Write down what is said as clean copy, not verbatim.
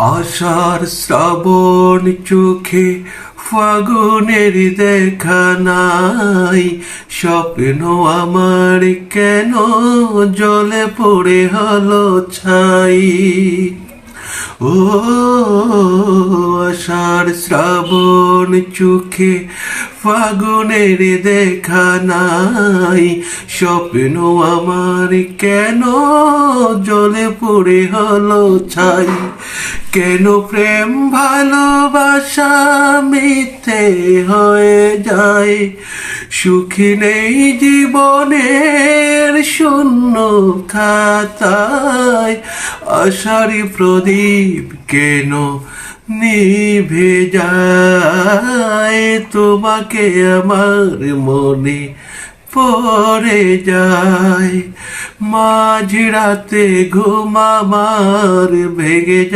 আষাঢ় শ্রাবণ চোখে ফাগুনের দেখা নাই, স্বপ্ন আমার কেন জলে পড়ে হলো ছাই। ও আষাঢ় শ্রাবণ চোখে ফাগুনের দেখা নাই, স্বপ্ন আমার কেন জলে পড়ে হলো ছাই। কেন প্রেম ভালোবাসা মিথ্যে হয়ে যায়, সুখী নেই জীবনের শূন্য খাতায়। আশারি প্রদীপ কেন নিভে যায়, তোমাকে আমার মনে পড়ে যায়। মাঝরাতে ঘুম আমার ভেঙে যায়।